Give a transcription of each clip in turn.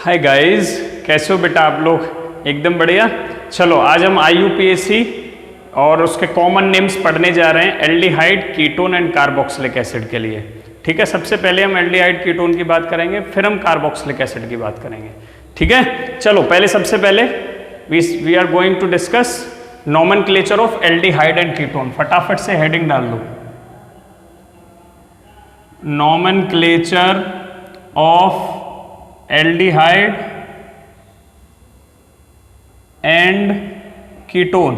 Hi guys, कैसे हो बेटा आप लोग? एकदम बढ़िया। चलो आज हम IUPAC और उसके कॉमन नेम्स पढ़ने जा रहे हैं aldehyde, ketone and carboxylic acid के लिए। ठीक है, सबसे पहले हम एल्डिहाइड कीटोन की बात करेंगे, फिर हम कार्बोक्सिलिक एसिड की बात करेंगे। ठीक है, चलो पहले सबसे पहले we are going to discuss nomenclature of aldehyde and ketone. फटाफट से हेडिंग डाल दो, nomenclature of aldehyde and ketone.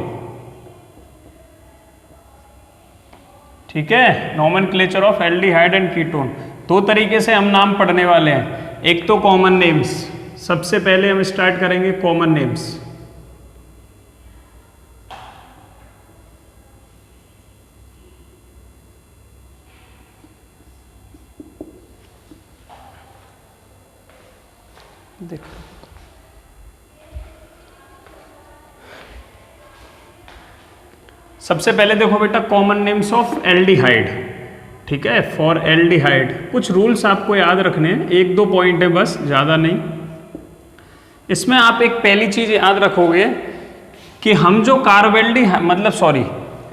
ठीक है, nomenclature of aldehyde and ketone. दो तरीके से हम नाम पढ़ने वाले हैं, एक तो कॉमन नेम्स। सबसे पहले हम स्टार्ट करेंगे कॉमन नेम्स। देखो सबसे पहले देखो बेटा, कॉमन नेम्स ऑफ एल्डिहाइड। ठीक है, फॉर एल्डिहाइड कुछ रूल्स आपको याद रखने हैं, एक दो पॉइंट है बस, ज़्यादा नहीं। इसमें आप एक पहली चीज़ याद रखोगे कि हम जो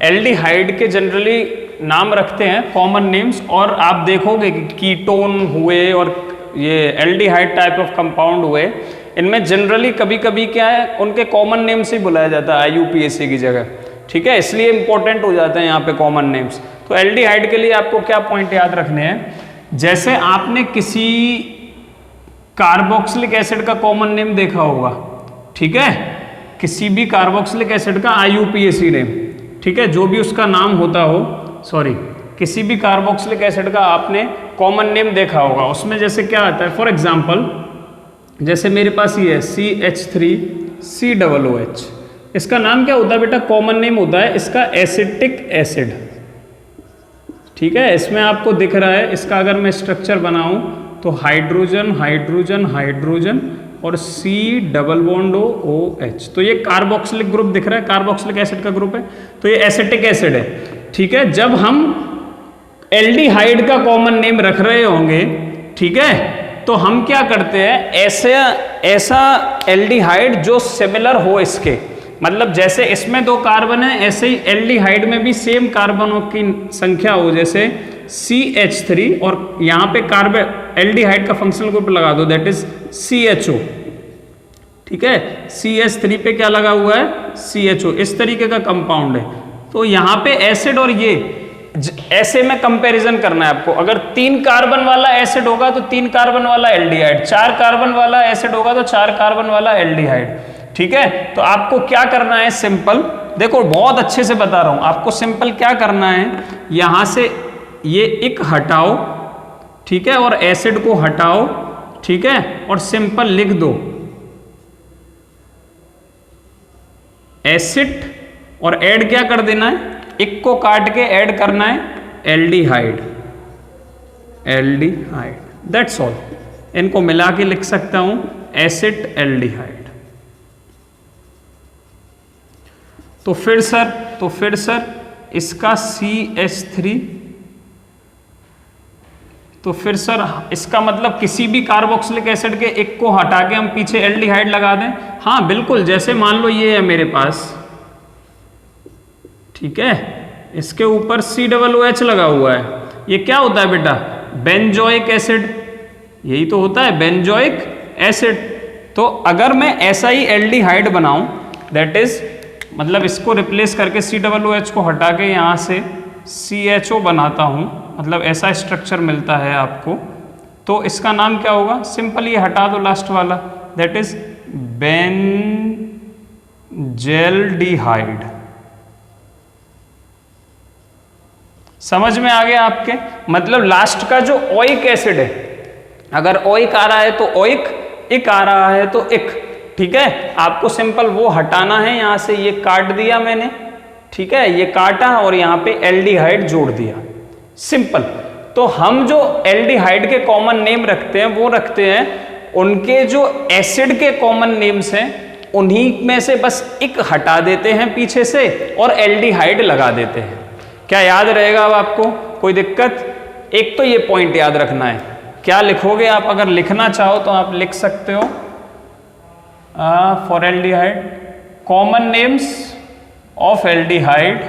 एल्डिहाइड के जनरली नाम रखते हैं कॉमन नेम्स, और आप देखोगे कि कीटोन हुए और ये एल्डिहाइड टाइप ऑफ कंपाउंड हुए, इनमें जनरली कभी कभी क्या है, उनके कॉमन नेम से बुलाया जाता है IUPAC की जगह। ठीक है, इसलिए इंपॉर्टेंट हो जाते हैं यहाँ पे कॉमन नेम्स। तो एल्डिहाइड के लिए आपको क्या पॉइंट याद रखने हैं, जैसे आपने किसी कार्बोक्सिलिक एसिड का कॉमन नेम देखा होगा। ठीक है, किसी भी कार्बोक्सिलिक एसिड का IUPAC नेम, ठीक है, जो भी उसका नाम होता हो, किसी भी कार्बोक्सिलिक एसिड का आपने कॉमन नेम देखा होगा। उसमें जैसे क्या आता है, फॉर एग्जांपल जैसे मेरे पास ये है CH3COOH, इसका नाम क्या होता है बेटा? कॉमन नेम होता है इसका एसिटिक एसिड। ठीक है, इसमें आपको दिख रहा है, इसका अगर मैं स्ट्रक्चर बनाऊं तो हाइड्रोजन हाइड्रोजन हाइड्रोजन और C डबल बॉन्ड OH, तो ये कार्बोक्सिलिक ग्रुप दिख रहा है, कार्बोक्सिलिक एसिड का ग्रुप है, तो ये एसिटिक एसिड है। ठीक है, जब हम एल्डिहाइड का कॉमन नेम रख रहे होंगे, ठीक है, तो हम क्या करते हैं, ऐसा एल्डिहाइड जो सिमिलर हो इसके, मतलब जैसे इसमें 2 कार्बन है, ऐसे ही एल्डिहाइड में भी सेम कार्बनों की संख्या हो, जैसे CH3, और यहाँ पे कार्बन एल्डिहाइड का फंक्शनल ग्रुप लगा दो, दैट इज CHO। ठीक है, CH3 पे क्या लगा हुआ है? CHO। इस तरीके का कंपाउंड है। तो यहाँ पे एसिड और ये ऐसे में कंपैरिजन करना है आपको। अगर 3 कार्बन वाला एसिड होगा तो 3 कार्बन वाला एल्डिहाइड, 4 कार्बन वाला एसिड होगा तो 4 कार्बन वाला एल्डिहाइड। ठीक है, तो आपको क्या करना है, सिंपल देखो, बहुत अच्छे से बता रहा हूं आपको, सिंपल क्या करना है, यहां से ये एक हटाओ, ठीक है, और एसिड को हटाओ, ठीक है, और सिंपल लिख दो एसिड, और ऐड क्या कर देना है, एक को काट के ऐड करना है एल्डिहाइड, एल्डिहाइड, दैट्स ऑल। इनको मिला के लिख सकता हूं एसिड एल्डिहाइड। तो फिर सर इसका CH3, तो फिर सर इसका मतलब किसी भी कार्बोक्सिलिक एसिड के एक को हटा के हम पीछे एल्डिहाइड लगा दें? हाँ बिल्कुल, जैसे मान लो ये है मेरे पास, ठीक है, इसके ऊपर COOH लगा हुआ है, ये क्या होता है बेटा? बेंजोइक एसिड, यही तो होता है बेंजोइक एसिड। तो अगर मैं ऐसा ही एल्डिहाइड बनाऊं, दैट इज मतलब इसको रिप्लेस करके COOH को हटा के यहाँ से CHO बनाता हूँ, मतलब ऐसा स्ट्रक्चर मिलता है आपको, तो इसका नाम क्या होगा? सिंपल ये हटा दो लास्ट वाला, दैट इज बेंजेल्डिहाइड। समझ में आ गया आपके? मतलब लास्ट का जो ओइक एसिड है, अगर ओइक आ रहा है तो ओइक, इक आ रहा है तो इक। ठीक है, आपको सिंपल वो हटाना है, यहां से ये काट दिया मैंने, ठीक है, ये काटा और यहाँ पे एल्डिहाइड जोड़ दिया, सिंपल। तो हम जो एल्डिहाइड के कॉमन नेम रखते हैं वो रखते हैं उनके जो एसिड के कॉमन नेम्स हैं उन्हीं में से बस एक हटा देते हैं पीछे से और एल्डिहाइड लगा देते हैं। क्या याद रहेगा अब आपको? कोई दिक्कत? एक तो ये पॉइंट याद रखना है। क्या लिखोगे आप? अगर लिखना चाहो तो आप लिख सकते हो for aldehyde, common names of aldehyde,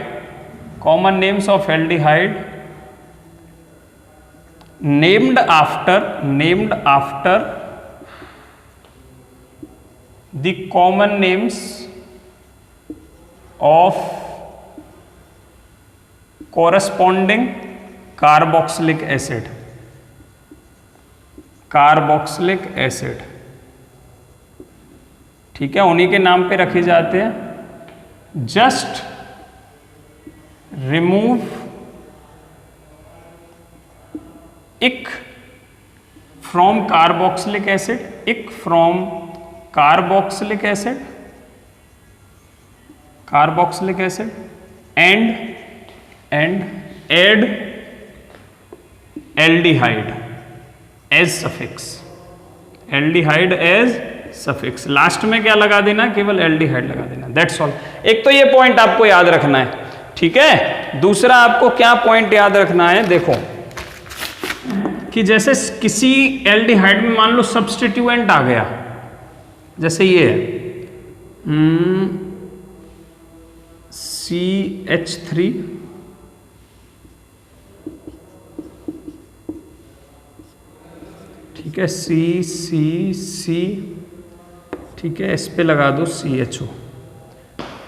common names of aldehyde named after the common names of corresponding carboxylic acid, carboxylic acid, ठीक है, उन्हीं के नाम पे रखे जाते हैं। Just remove ic from carboxylic acid, ic from carboxylic acid, carboxylic acid and add aldehyde as suffix, aldehyde as suffix, last में क्या लगा देना, केवल एल्डिहाइड लगा देना, दैट्स ऑल। एक तो ये पॉइंट आपको याद रखना है, ठीक है। दूसरा आपको क्या पॉइंट याद रखना है, देखो कि जैसे किसी एल्डिहाइड में मान लो सब्स्टिट्यूएंट आ गया, जैसे ये है CH3, ठीक है, C, ठीक है, इस पे लगा दो CHO,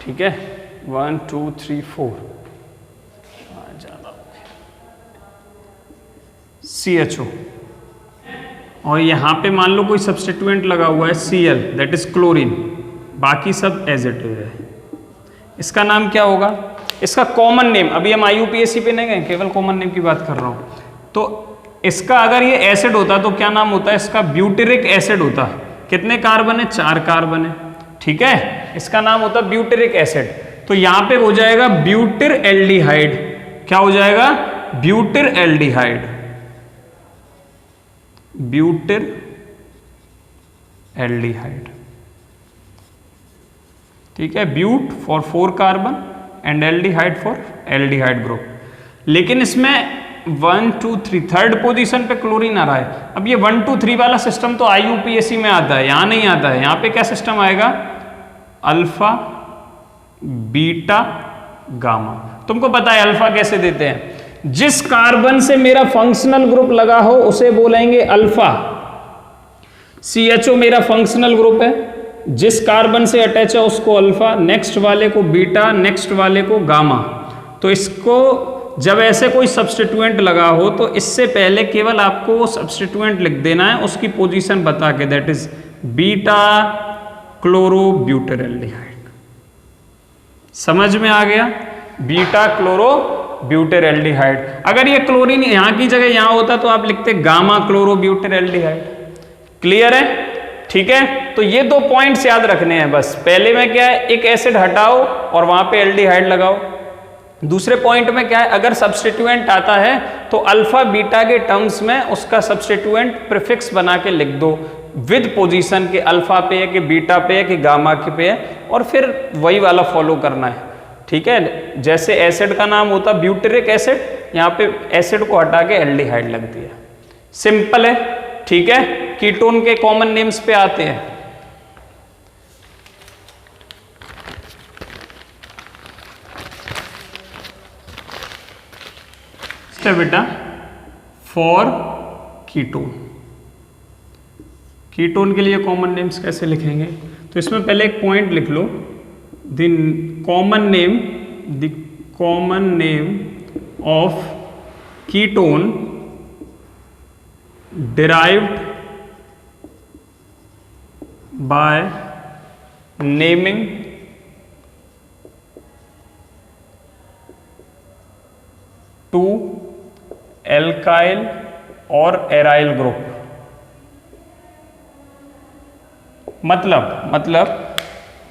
ठीक है, 1 2 3 4 CHO, और यहाँ पे मान लो कोई सब्स्टिट्यूएंट लगा हुआ है Cl, दैट इज क्लोरीन, बाकी सब एज इट इज है। इसका नाम क्या होगा, इसका कॉमन नेम, अभी हम IUPAC पे नहीं गए, केवल कॉमन नेम की बात कर रहा हूँ। तो इसका अगर ये एसिड होता तो क्या नाम होता है, इसका ब्यूटेरिक एसिड होता। कितने कार्बन है, 4 कार्बन है, ठीक है, इसका नाम होता ब्यूटेरिक एसिड। तो यहाँ पे हो जाएगा ब्यूटिर एल्डिहाइड, क्या हो जाएगा, ब्यूटिर एल्डिहाइड, ब्यूटिर एल्डिहाइड, ठीक है, but for 4 carbon and aldehyde for aldehyde group. लेकिन इसमें 1 2 3 थर्ड पोजीशन पे क्लोरीन आ रहा है। अब ये 1 2 3 वाला सिस्टम तो IUPAC में आता है, यहां नहीं आता है। यहां पे क्या सिस्टम आएगा, अल्फा बीटा गामा। तुमको पता है अल्फा कैसे देते हैं, जिस कार्बन से मेरा फंक्शनल ग्रुप लगा हो उसे बोलेंगे अल्फा। CHO मेरा फंक्शनल ग्रुप है, जिस कार्बन से अटैच है उसको अल्फा, नेक्स्ट वाले को बीटा, नेक्स्ट वाले को गामा। तो इसको जब ऐसे कोई सब्स्टिट्यूएंट लगा हो तो इससे पहले केवल आपको वो सब्स्टिट्यूएंट लिख देना है, उसकी पोजीशन बता के, दैट इज बीटा क्लोरोब्यूटेरल्डिहाइड। समझ में आ गया, बीटा क्लोरोब्यूटेरल्डिहाइड। अगर ये क्लोरीन यहां की जगह यहां होता तो आप लिखते गामा क्लोरोब्यूटेरल्डिहाइड। क्लियर है, ठीक है। तो ये 2 पॉइंट्स याद रखने हैं बस। पहले में क्या है, एक एसिड हटाओ और वहां पे एल्डिहाइड लगाओ। दूसरे पॉइंट में क्या है, अगर सब्स्टिट्यूएंट आता है तो अल्फा बीटा के टर्म्स में उसका सब्स्टिट्यूएंट प्रीफिक्स बना के लिख दो, विद पोजीशन के अल्फा पे है कि बीटा पे है कि गामा के पे है, और फिर वही वाला फॉलो करना है, ठीक है। जैसे एसिड का नाम होता ब्यूटेरिक एसिड, यहाँ पे एसिड को हटा के एल्डिहाइड लग दिया, सिंपल है, ठीक है। कीटोन के कॉमन नेम्स पे आते हैं। बेटा फॉर कीटोन, कीटोन के लिए कॉमन नेम्स कैसे लिखेंगे, तो इसमें पहले एक पॉइंट लिख लो, the common name of ketone derived by naming two alkyl और एराइल ग्रुप। मतलब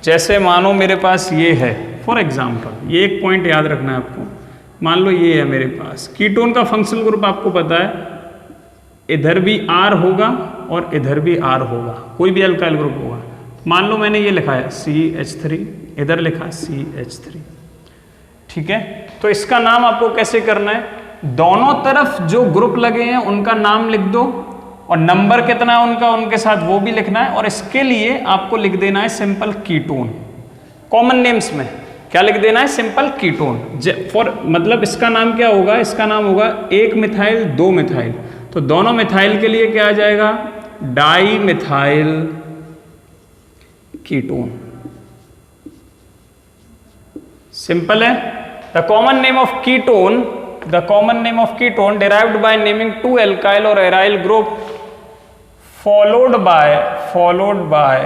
जैसे मानो मेरे पास ये है, फॉर एग्जांपल ये एक पॉइंट याद रखना है आपको, मान लो ये है मेरे पास कीटोन का फंक्शनल ग्रुप, आपको पता है इधर भी R होगा और इधर भी R होगा, कोई भी एल्काइल ग्रुप होगा। मान लो मैंने ये लिखा है CH3, इधर लिखा CH3, ठीक है। तो इसका नाम आपको कैसे करना है, दोनों तरफ जो ग्रुप लगे हैं उनका नाम लिख दो, और नंबर कितना है उनका उनके साथ वो भी लिखना है। और इसके लिए आपको लिख देना है सिंपल कीटोन। कॉमन नेम्स में क्या लिख देना है? Simple ketone. फॉर मतलब इसका नाम क्या होगा? इसका नाम होगा 1 मिथाइल 2 मिथाइल। तो दोनों मिथाइल के लिए क्या आ जाएगा? Di methyl ketone. सिंपल है। The common name of ketone, the common name of ketone derived by naming 2 alkyl और aryl group followed by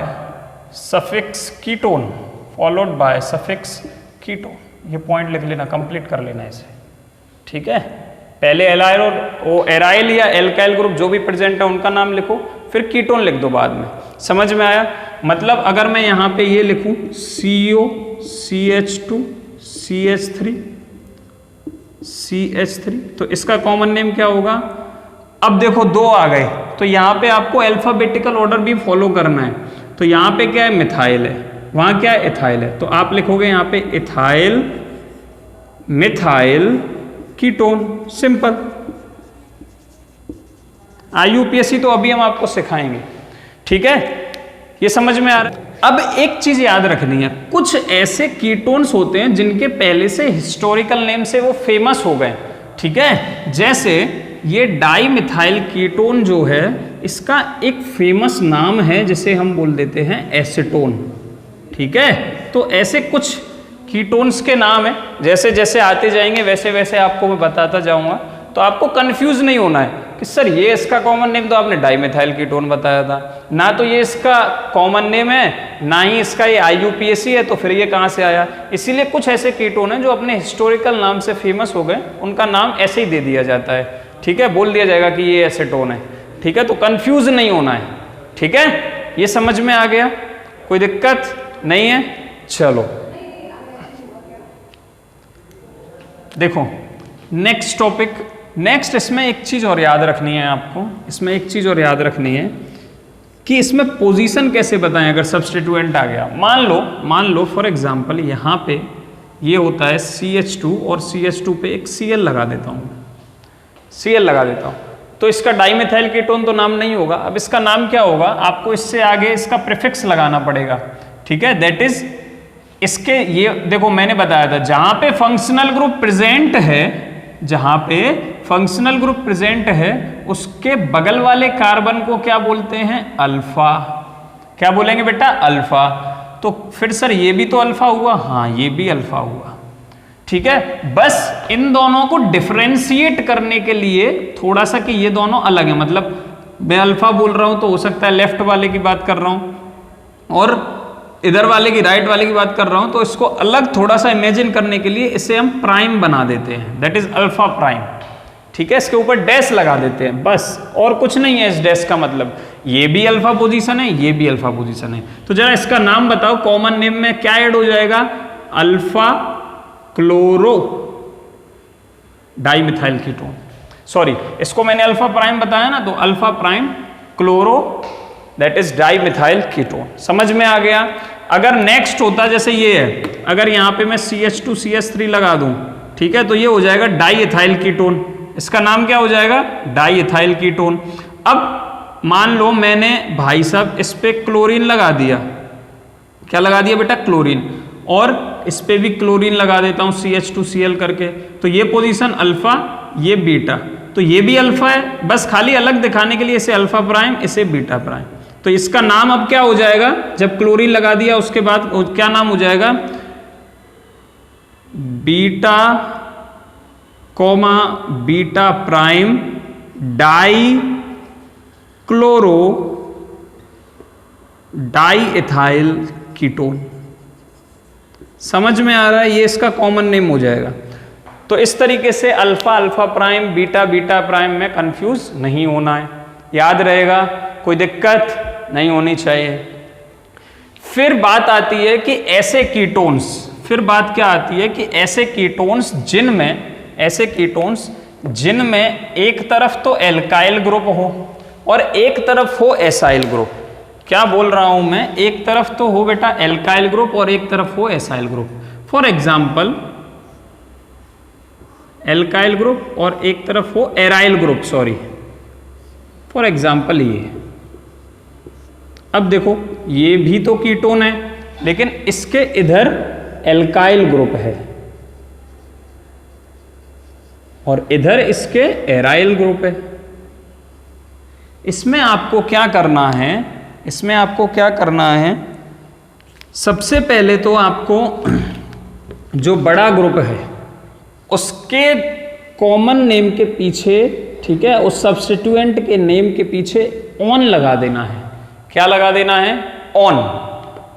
suffix ketone, followed by suffix ketone। ये पॉइंट लिख लेना, कंप्लीट कर लेना इसे, ठीक है। पहले एलाइल और वो एराइल या एल्काइल ग्रुप जो भी प्रेजेंट है उनका नाम लिखो, फिर कीटोन लिख दो बाद में। समझ में आया? मतलब अगर मैं यहाँ पे ये लिखूं CO CH2 CH3 CH3 तो इसका कॉमन नेम क्या होगा? अब देखो 2 आ गए, तो यहाँ पे आपको अल्फाबेटिकल ऑर्डर भी फॉलो करना है। तो यहाँ पे क्या है? मिथाइल है, वहाँ क्या है? इथाइल है। तो आप लिखोगे यहाँ पे ethyl methyl ketone. Simple. IUPAC तो अभी हम आपको सिखाएंगे, ठीक है। ये समझ में आ रहा है? अब एक चीज याद रखनी है, कुछ ऐसे कीटोन्स होते हैं जिनके पहले से हिस्टोरिकल नेम से वो फेमस हो गए, ठीक है। जैसे ये डाई मिथाइल कीटोन जो है, इसका एक फेमस नाम है जिसे हम बोल देते हैं एसीटोन, ठीक है। तो ऐसे कुछ कीटोन्स के नाम है, जैसे जैसे आते जाएंगे वैसे वैसे आपको मैं बताता जाऊंगा, तो आपको कंफ्यूज नहीं होना है कि सर ये इसका कॉमन नेम तो आपने डाई मिथाइल कीटोन बताया था, ना तो ये इसका कॉमन नेम है, ना ही इसका ये IUPAC है, तो फिर ये कहाँ से आया। इसीलिए कुछ ऐसे कीटोन हैं जो अपने हिस्टोरिकल नाम से फेमस हो गए, उनका नाम ऐसे ही दे दिया जाता है, ठीक है। बोल दिया जाएगा कि ये एसीटोन है, ठीक है। तो कंफ्यूज नहीं होना है, ठीक है। ये समझ में आ गया? कोई दिक्कत नहीं है? चलो देखो नेक्स्ट टॉपिक। नेक्स्ट इसमें एक चीज और याद रखनी है आपको, इसमें एक चीज और याद रखनी है कि इसमें पोजीशन कैसे बताएं अगर सब्स्टिट्यूएंट आ गया। मान लो फॉर एग्जांपल यहाँ पे ये होता है CH2 और CH2 पे एक Cl लगा देता हूँ, Cl लगा देता हूँ, तो इसका डाइमिथाइल कीटोन तो नाम नहीं होगा। अब इसका नाम क्या होगा? आपको इससे आगे इसका प्रीफिक्स लगाना पड़ेगा, ठीक है। दैट इज इसके, ये देखो मैंने बताया था जहां पे फंक्शनल ग्रुप प्रेजेंट है, जहां पे फंक्शनल ग्रुप प्रेजेंट है उसके बगल वाले कार्बन को क्या बोलते हैं? अल्फा। क्या बोलेंगे बेटा? अल्फा। तो फिर सर ये भी तो अल्फा हुआ, हाँ ये भी अल्फा हुआ, ठीक है। बस इन दोनों को डिफरेंशिएट करने के लिए थोड़ा सा कि ये दोनों अलग है, मतलब मैं अल्फा बोल रहा हूं तो हो सकता है लेफ्ट वाले की बात कर रहा हूं और इधर वाले की, राइट वाले की बात कर रहा हूं, तो इसको अलग थोड़ा सा इमेजिन करने के लिए इसे हम प्राइम बना देते हैं, दैट इज अल्फा प्राइम, ठीक है। इसके ऊपर डैश लगा देते हैं, बस और कुछ नहीं है इस डैश का मतलब। ये भी अल्फा पोजीशन है, ये भी अल्फा पोजीशन है। तो जरा इसका नाम बताओ, कॉमन नेम में क्या ऐड हो जाएगा? Alpha chloro dimethyl ketone. Sorry, इसको मैंने अल्फा प्राइम बताया ना, तो alpha prime chloro that is dimethyl ketone. समझ में आ गया? अगर नेक्स्ट होता जैसे ये है, अगर यहां पे मैं CH2 CH3 लगा दूं, ठीक है, तो ये हो जाएगा डाइइथाइल कीटोन। इसका नाम क्या हो जाएगा? Diethyl ketone. अब मान लो मैंने भाई साहब इस पे क्लोरीन लगा दिया, क्या लगा दिया बेटा? क्लोरीन। और इस पे भी क्लोरीन लगा देता हूं CH2Cl करके, तो ये पोजीशन अल्फा, ये बीटा, तो ये भी अल्फा है, बस खाली अलग दिखाने के लिए इसे अल्फा प्राइम, इसे बीटा प्राइम। तो इसका नाम अब क्या हो जाएगा? जब क्लोरीन लगा दिया उसके बाद क्या नाम हो जाएगा? Beta comma beta prime die chloro diethyl ketone. समझ में आ रहा है? ये इसका कॉमन नेम हो जाएगा। तो इस तरीके से alpha alpha prime beta beta prime में कंफ्यूज नहीं होना है, याद रहेगा, कोई दिक्कत नहीं होनी चाहिए। फिर बात आती है कि ऐसे कीटोन्स, फिर बात क्या आती है कि ऐसे कीटोन्स जिनमें एक तरफ तो एल्काइल ग्रुप हो और एक तरफ हो एसाइल ग्रुप। क्या बोल रहा हूं मैं? एक तरफ तो हो बेटा एल्काइल ग्रुप और एक तरफ हो acyl group. For example alkyl group और एक तरफ हो aryl group, sorry for example ये। अब देखो ये भी तो कीटोन है, लेकिन इसके इधर एल्काइल ग्रुप है और इधर इसके एराइल ग्रुप है। इसमें आपको क्या करना है, इसमें आपको क्या करना है, सबसे पहले तो आपको जो बड़ा ग्रुप है उसके कॉमन नेम के पीछे, ठीक है, उस सब्स्टिट्यूएंट के नेम के पीछे ऑन लगा देना है। क्या लगा देना है? ऑन।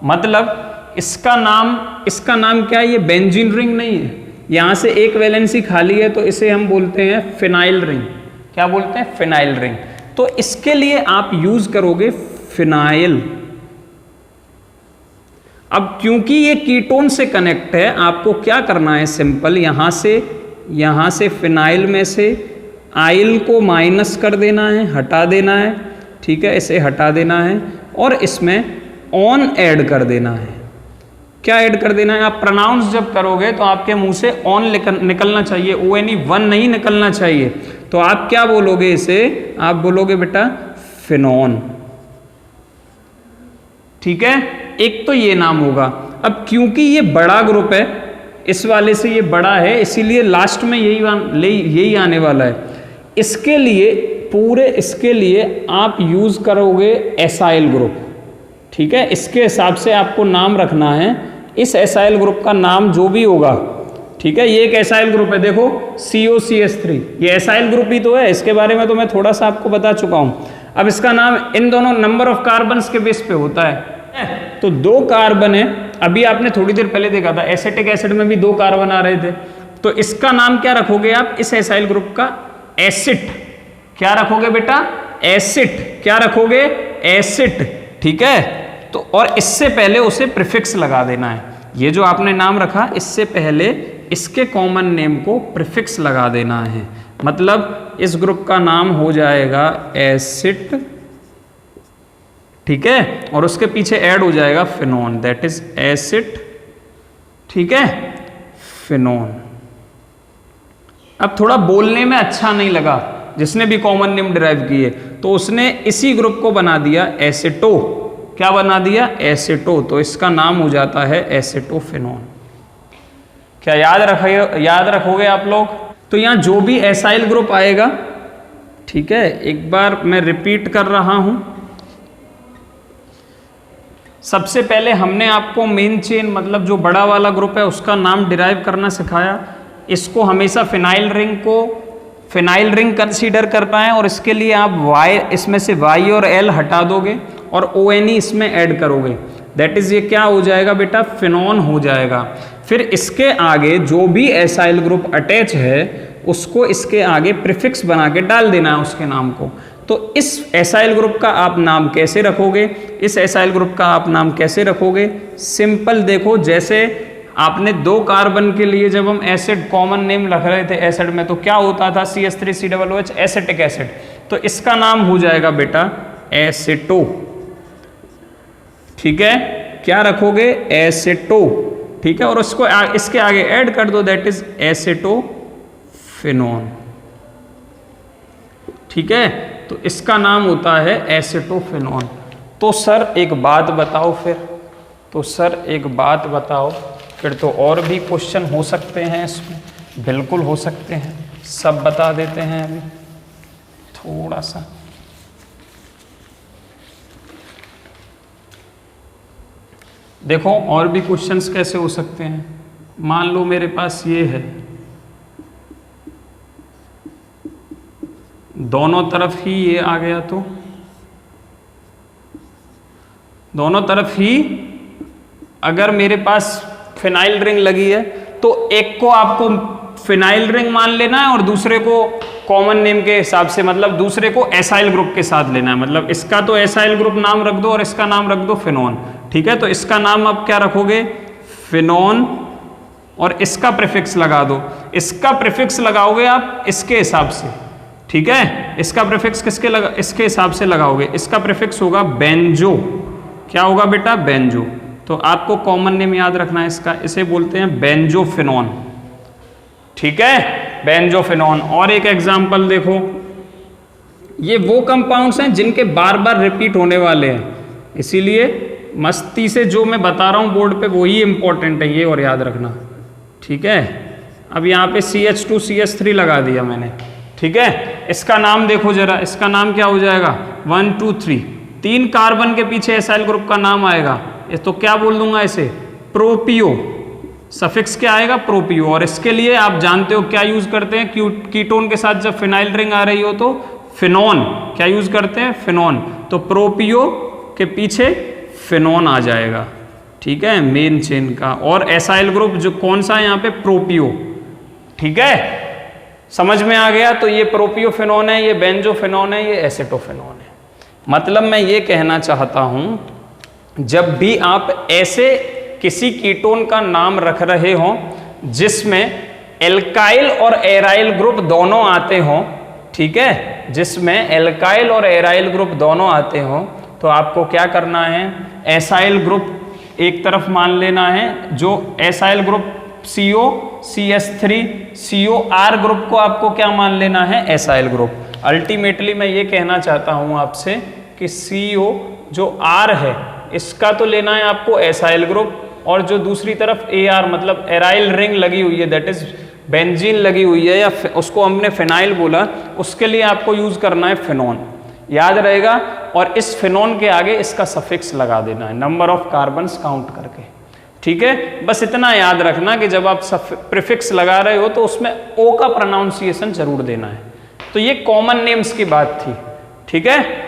मतलब इसका नाम क्या है? ये बेंजीन रिंग नहीं है, यहां से एक वैलेंसी खाली है, तो इसे हम बोलते हैं फिनाइल रिंग। क्या बोलते हैं? Phenyl ring. तो इसके लिए आप यूज करोगे फिनाइल। अब क्योंकि ये कीटोन से कनेक्ट है, आपको क्या करना है? सिंपल, यहां से फिनाइल में से आइल को माइनस कर देना है, हटा देना है, ठीक है, इसे हटा देना है और इसमें ऑन ऐड कर देना है। क्या ऐड कर देना है? आप प्रोनाउंस जब करोगे तो आपके मुंह से ऑन निकलना चाहिए, ONE नहीं निकलना चाहिए। तो आप क्या बोलोगे इसे? आप बोलोगे बेटा फिनॉन, ठीक है। एक तो ये नाम होगा। अब क्योंकि ये बड़ा ग्रुप है, इस वाले से ये बड़ा है, इसीलिए लास्ट में यही आने वाला है। इसके लिए आप यूज करोगे एसाइल ग्रुप, ठीक है। इसके हिसाब से आपको नाम रखना है। इस एसाइल ग्रुप का नाम जो भी होगा, ठीक है, ये एक एसाइल ग्रुप है, देखो COCH3, ये एसाइल ग्रुप ही तो है। इसके बारे में तो मैं थोड़ा सा आपको बता चुका हूं। अब इसका नाम इन दोनों नंबर ऑफ कार्बन्स के बेस पे होता है। तो 2 कार्बन है, अभी आपने थोड़ी देर पहले देखा था एसिटिक एसिड में भी 2 कार्बन आ रहे थे। तो इसका नाम क्या रखोगे आप? इस एसाइल ग्रुप का एसिड। क्या रखोगे बेटा? एसिड। क्या रखोगे? एसिड, ठीक है। तो और इससे पहले उसे प्रीफिक्स लगा देना है। ये जो आपने नाम रखा, इससे पहले इसके कॉमन नेम को प्रीफिक्स लगा देना है। मतलब इस ग्रुप का नाम हो जाएगा एसिड, ठीक है, और उसके पीछे ऐड हो जाएगा फिनॉन, दैट इज एसिड, ठीक है, फिनॉन। अब थोड़ा बोलने में अच्छा नहीं लगा जिसने भी कॉमन नेम डिराइव किए, तो उसने इसी ग्रुप को बना दिया एसिटो। क्या बना दिया? एसिटो। तो इसका नाम हो जाता है एसिटोफिनॉन। क्या याद रखोगे आप लोग? तो यहां जो भी एसाइल ग्रुप आएगा, ठीक है, एक बार मैं रिपीट कर रहा हूं। सबसे पहले हमने आपको मेन चेन, मतलब जो बड़ा वाला ग्रुप है, उसका नाम डिराइव करना सिखाया। इसको हमेशा फिनाइल रिंग कंसीडर करना है और इसके लिए आप इसमें से Y और L हटा दोगे और ONE इसमें ऐड करोगे, दैट इज ये क्या हो जाएगा बेटा? फिनॉन हो जाएगा। फिर इसके आगे जो भी एसाइल ग्रुप अटैच है उसको इसके आगे प्रीफिक्स बना के डाल देना है उसके नाम को। तो इस एसाइल ग्रुप का आप नाम कैसे रखोगे? इस एसाइल ग्रुप का आप नाम कैसे रखोगे? सिंपल, देखो, जैसे आपने 2 कार्बन के लिए जब हम एसिड कॉमन नेम रख रहे थे एसिड में, तो क्या होता था? CH3COOH, acetic acid. तो इसका नाम हो जाएगा बेटा एसिटो, ठीक है। क्या रखोगे? एसिटो, ठीक है, और उसको इसके आगे ऐड कर दो, दैट इज एसिटोफिनॉन, ठीक है। तो इसका नाम होता है एसिटोफिनॉन। तो सर एक बात बताओ, फिर तो और भी क्वेश्चन हो सकते हैं इसमें, बिल्कुल हो सकते हैं, सब बता देते हैं अभी थोड़ा सा। देखो और भी क्वेश्चंस कैसे हो सकते हैं। मान लो मेरे पास ये है, दोनों तरफ ही ये आ गया, तो दोनों तरफ ही अगर मेरे पास फिनाइल रिंग लगी है, तो एक को आपको फिनाइल रिंग मान लेना है और दूसरे को कॉमन नेम के हिसाब से, मतलब दूसरे को एसाइल ग्रुप के साथ लेना है। मतलब इसका तो एसाइल ग्रुप नाम रख दो और इसका नाम रख दो फिनॉन, ठीक है। तो इसका नाम आप क्या रखोगे? फिनॉन, और इसका प्रीफिक्स लगा दो। इसका प्रीफिक्स लगाओगे आप इसके हिसाब से, ठीक है। इसका प्रीफिक्स इसके हिसाब से लगाओगे। इसका प्रीफिक्स होगा बेंजो। क्या होगा बेटा? बेंजो। तो आपको कॉमन नेम याद रखना है इसका, इसे बोलते हैं बेंजोफिनॉन, ठीक है, बेंजोफिनॉन। और एक एग्जांपल देखो, ये वो कंपाउंड्स हैं जिनके बार बार रिपीट होने वाले हैं, इसीलिए मस्ती से जो मैं बता रहा हूँ बोर्ड पे वही इंपॉर्टेंट है, ये और याद रखना, ठीक है। अब यहाँ पे CH2CH3 लगा दिया मैंने, ठीक है। इसका नाम देखो जरा, इसका नाम क्या हो जाएगा, 1 2 3, 3 कार्बन के पीछे एसाइल ग्रुप का नाम आएगा, तो क्या बोल दूंगा इसे, प्रोपियो, सफिक्स क्या आएगा, प्रोपियो। और इसके लिए आप जानते हो क्या यूज करते हैं, कीटोन के साथ जब फिनाइल रिंग आ रही हो तो फिनोन, क्या यूज करते हैं, फिनोन, तो प्रोपियो के पीछे फिनोन आ जाएगा, ठीक है, मेन चेन का। और एसाइल ग्रुप जो कौन सा है यहाँ पे, प्रोपियो, ठीक है, समझ में आ गया। तो ये प्रोपियोफिनोन है, ये बेंजोफिनोन है, ये एसिटोफिनोन है। मतलब मैं ये कहना चाहता हूं जब भी आप ऐसे किसी कीटोन का नाम रख रहे हो जिसमें एल्काइल और एराइल ग्रुप दोनों आते हों, ठीक है, जिसमें एल्काइल और एराइल ग्रुप दोनों आते हों, तो आपको क्या करना है, एसाइल ग्रुप एक तरफ मान लेना है, जो acyl group CO CH3 COR group को आपको क्या मान लेना है, एसाइल ग्रुप। अल्टीमेटली मैं ये कहना चाहता हूं आपसे कि CO जो R है इसका तो लेना है आपको एसाइल ग्रुप, और जो दूसरी तरफ AR मतलब एराइल रिंग लगी हुई है, दैट इज बेंजीन लगी हुई है, या उसको हमने फिनाइल बोला, उसके लिए आपको यूज करना है फिनोन, याद रहेगा। और इस फिनोन के आगे इसका सफिक्स लगा देना है, नंबर ऑफ कार्बन्स काउंट करके, ठीक है। बस इतना याद रखना कि जब आप प्रीफिक्स लगा रहे हो तो उसमें O का प्रोनाउंसिएशन जरूर देना है। तो ये कॉमन नेम्स की बात थी, ठीक है।